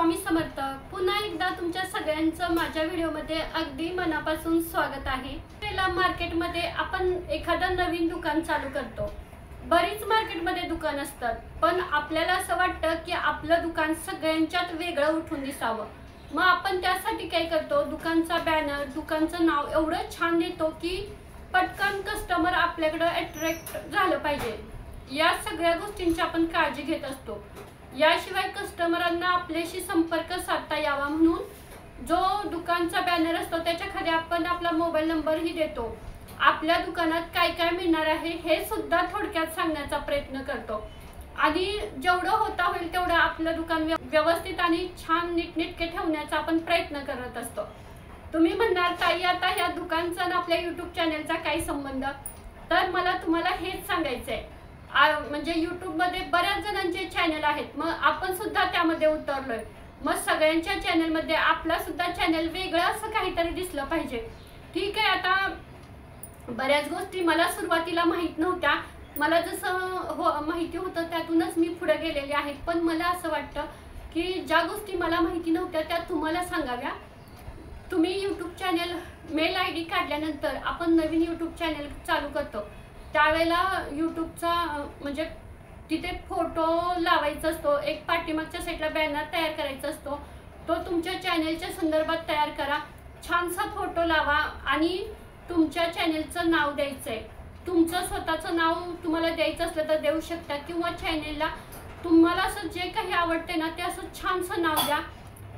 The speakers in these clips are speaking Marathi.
स्वामी समर्थ। पुन्हा एकदा तुमच्या सगळ्यांचं माझ्या व्हिडिओमध्ये अगदी मनापासून स्वागत आहे। पहिला मार्केटमध्ये आपण एखादं नवीन दुकान चालू करतो। बरीच मार्केटमध्ये दुकान असतात, पण आपल्याला असं वाटतं की आपलं दुकान सगळ्यांच्यात वेगळं उठून दिसावं। मग आपण त्यासाठी काय करतो, दुकानचा बॅनर, दुकानचं नाव एवढं छान देतो की पटकन कस्टमर आपल्याकडे अट्रॅक्ट झालं पाहिजे। या सगळ्या गोष्टींची आपण काळजी घेत असतो। याशिवाय कस्टमरांना आपल्याशी संपर्क साधता यावा म्हणून जो दुकानचा बॅनर असतो त्याच्या खाली आपण आपला मोबाईल नंबरही देतो। आपल्या दुकानात काय काय मिळणार आहे हे सुद्धा थोडक्यात सांगण्याचा प्रयत्न करतो आणि जेवढं होता होईल तेवढं आपलं दुकान व्यवस्थित आणि छान नीटनेटके ठेवण्याचा आपण प्रयत्न करत असतो। तुम्ही म्हणणार ताई आता या दुकानचा आणि आपल्या YouTube चॅनलचा काय संबंध? तर मला तुम्हाला हेच सांगायचं आहे, म्हणजे YouTube मध्ये बऱ्याच जणांचे चॅनल आहेत, मग आपण सुद्धा त्यामध्ये उतरलोय। मग सगळ्यांच्या चॅनल मध्ये आपला सुद्धा चॅनल वेगळं असं काहीतरी दिसलं पाहिजे। ठीक आहे, आता बऱ्याच गोष्टी मला सुरुवातीला माहित नव्हत्या, मला जसं माहिती होतं त्यातूनच मी पुढे गेलेले आहे। पण मला असं वाटतं की ज्या गोष्टी मला माहिती नव्हत्या त्या तुम्हाला सांगाव्या। तुम्ही YouTube चॅनल मेल ID काढल्यानंतर आपण नवीन YouTube चॅनल चालू करतो त्यावेळेला YouTubeचा म्हणजे तिथे फोटो लावायचा असतो, एक पाठीमागच्या साईडला बॅनर तयार करायचा असतो, तो तुमच्या चॅनलच्या संदर्भात तयार करा। छानसा फोटो लावा आणि तुमच्या चॅनलचं नाव द्यायचं आहे। तुमचं स्वतःचं नाव तुम्हाला द्यायचं असलं तर देऊ शकता, किंवा चॅनलला तुम्हाला असं जे काही आवडते ना ते असं छानसं नाव द्या।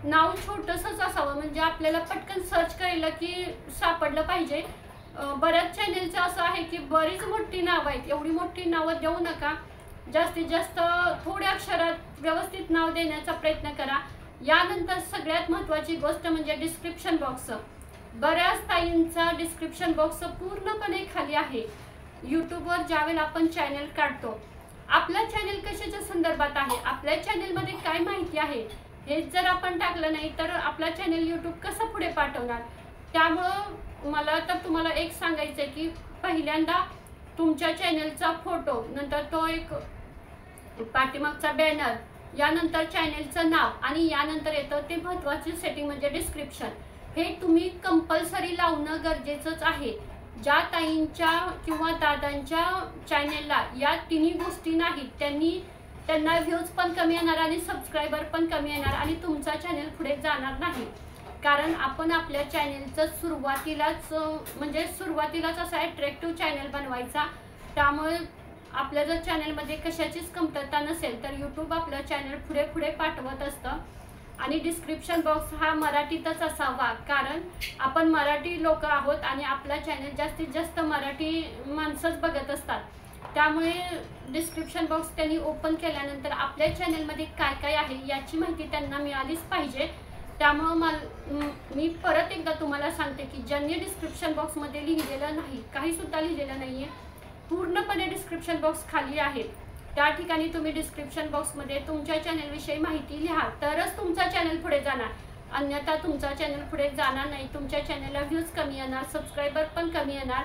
नाव छोटंसंच असावं म्हणजे आपल्याला पटकन सर्च करायला की सापडलं पाहिजे। बऱ्याच चॅनलचं असं आहे की बरीच मोठी नाव आहेत, एवढी मोठी नावं देऊ नका, जास्तीत जास्त थोड्या अक्षरात व्यवस्थित नाव देण्याचा प्रयत्न करा। यानंतर सगळ्यात महत्त्वाची गोष्ट म्हणजे डिस्क्रिप्शन बॉक्स। बऱ्याच ताईंचा डिस्क्रिप्शन बॉक्स पूर्णपणे खाली आहे। यूट्यूबवर ज्यावेळेला आपण चॅनल काढतो, आपला चॅनल कशाच्या संदर्भात आहे, आपल्या चॅनलमध्ये काय माहिती आहे हेच जर आपण टाकलं नाही तर आपला चॅनल यूट्यूब कसं पुढे पाठवणार? त्यामुळं मला तर तुम्हाला एक सांगायचं आहे की पहिल्यांदा तुमच्या चॅनलचा फोटो, नंतर तो एक पाठीमागचा बॅनर, यानंतर चॅनलचं नाव आणि यानंतर येतं ते महत्त्वाची सेटिंग म्हणजे डिस्क्रिप्शन। हे तुम्ही कंपल्सरी लावणं गरजेचंच आहे। ज्या ताईंच्या किंवा दादांच्या चॅनलला या तिन्ही गोष्टी नाहीत त्यांना व्ह्यूज पण कमी येणार आणि सबस्क्रायबर पण कमी येणार आणि तुमचा चॅनल पुढे जाणार नाही। कारण आपण आपल्या चॅनलचं सुरुवातीलाच असा अट्रॅक्टिव्ह चॅनल बनवायचा। त्यामुळे आपल्या जर चॅनलमध्ये कशाचीच कमतरता नसेल तर यूट्यूब आपलं चॅनल पुढे पाठवत असतं। आणि डिस्क्रिप्शन बॉक्स हा मराठीतच असावा, कारण आपण मराठी लोक आहोत आणि आपला चॅनल जास्तीत जास्त मराठी माणसंच बघत असतात। त्यामुळे डिस्क्रिप्शन बॉक्स त्यांनी ओपन केल्यानंतर आपल्या चॅनलमध्ये काय काय आहे याची माहिती त्यांना मिळालीच पाहिजे। त्यामुळे मी परत एकदा तुम्हाला सांगते की ज्यांनी डिस्क्रिप्शन बॉक्समध्ये लिहिलेलं नाही, काही सुद्धा लिहिलेलं नाहीये, पूर्णपणे डिस्क्रिप्शन बॉक्स खाली आहे, त्या ठिकाणी तुम्ही डिस्क्रिप्शन बॉक्समध्ये तुमच्या चॅनलविषयी माहिती लिहा, तरच तुमचा चॅनल पुढे जाणार। अन्यथा तुमचा चॅनल पुढे जाणार नाही। तुमच्या चॅनलला व्ह्यूज कमी येणार, सबस्क्रायबर पण कमी येणार।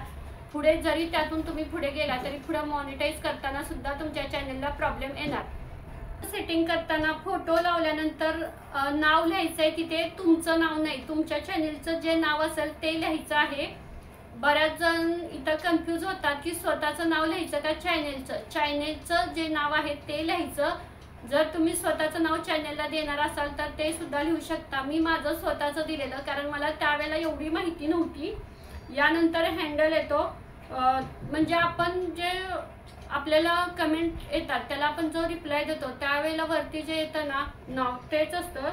पुढे जरी त्यातून तुम्ही पुढे गेला तरी पुढे मॉनिटाईज करताना सुद्धा तुमच्या चॅनलला प्रॉब्लेम येणार। सेटिंग करताना फोटो लावल्यानंतर नाव लिहायचं आहे, तिथे तुमचं नाव नाही, तुमच्या चॅनलचं जे नाव असेल ते लिहायचं आहे। बऱ्याच जण इथं कन्फ्यूज होतात की स्वतःचं नाव लिहायचं का चॅनलचं जे नाव आहे ते लिहायचं। जर तुम्ही स्वतःचं नाव चॅनलला देणार असाल तर ते सुद्धा लिहू शकता। मी माझं स्वतःचं दिलेलं, कारण मला त्यावेळेला एवढी माहिती नव्हती। यानंतर हँडल येतो, म्हणजे आपण जे आपल्याला कमेंट येतात त्याला आपण जो रिप्लाय देतो त्यावेळेला वरती जे येतं ना नाव तेच असतं।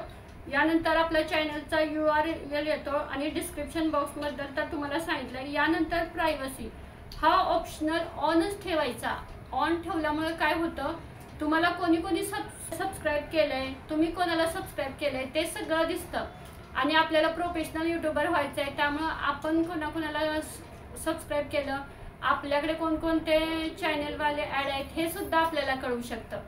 यानंतर आपल्या चॅनलचा URL येतो आणि डिस्क्रिप्शन बॉक्सबद्दल तर तुम्हाला सांगितलं। यानंतर प्रायव्हसी हा ऑप्शनल ऑनच ठेवायचा। ऑन ठेवल्यामुळे काय होतं, तुम्हाला कोणी सबस्क्राईब केलंय, तुम्ही कोणाला सबस्क्राईब केलंय ते सगळं दिसतं आणि आपल्याला प्रोफेशनल यूट्यूबर व्हायचं आहे। त्यामुळं आपण कोणाला सबस्क्राईब केलं, आपल्याकडे कोणकोणते चॅनलवाले ॲड आहेत हे सुद्धा आपल्याला कळू शकतं।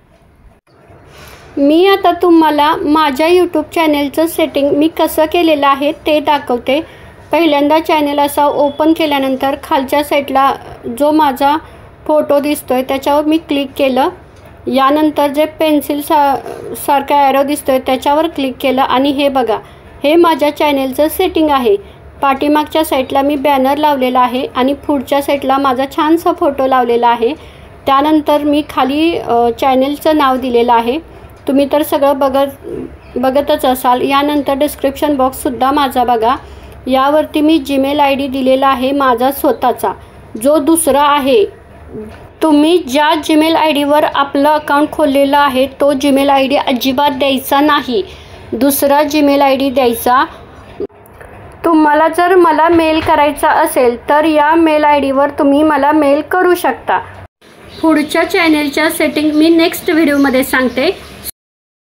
मी आता तुम्हाला माझ्या YouTube चॅनलचं सेटिंग मी कसं केलेलं आहे ते दाखवते। पहिल्यांदा चॅनल असा ओपन केल्यानंतर खालच्या साईडला जो माझा फोटो दिसतोय त्याच्यावर मी क्लिक केलं यानंतर जे पेन्सिल सारखा ॲरो दिसतोय त्याच्यावर क्लिक केलं आणि हे बघा, हे माझ्या चॅनेलचं सेटिंग आहे. पाठीमागच्या साईडला मी बॅनर लावलेला आहे आणि पुढच्या साईडला माझा छानसा फोटो लावलेला आहे. त्यानंतर मी खाली चॅनेलचं नाव दिलेलं आहे. तुम्ही तर सगळं बघतच असाल. यानंतर डिस्क्रिप्शन बॉक्ससुद्धा माझा बघा. यावरती मी जीमेल ID दिलेला आहे माझा स्वतःचा, जो दुसरा आहे. तुम्ही ज्या जीमेल IDवर आपलं अकाउंट खोललेलं आहे तो जीमेल ID अजिबात द्यायचा नाही. दुसरा जीमेल ID द्यायचा. तुम्हाला जर मला मेल करायचा असेल तर या मेल IDवर तुम्ही मला मेल करू शकता. पुढच्या चॅनेलच्या सेटिंग मी नेक्स्ट व्हिडिओमध्ये सांगते.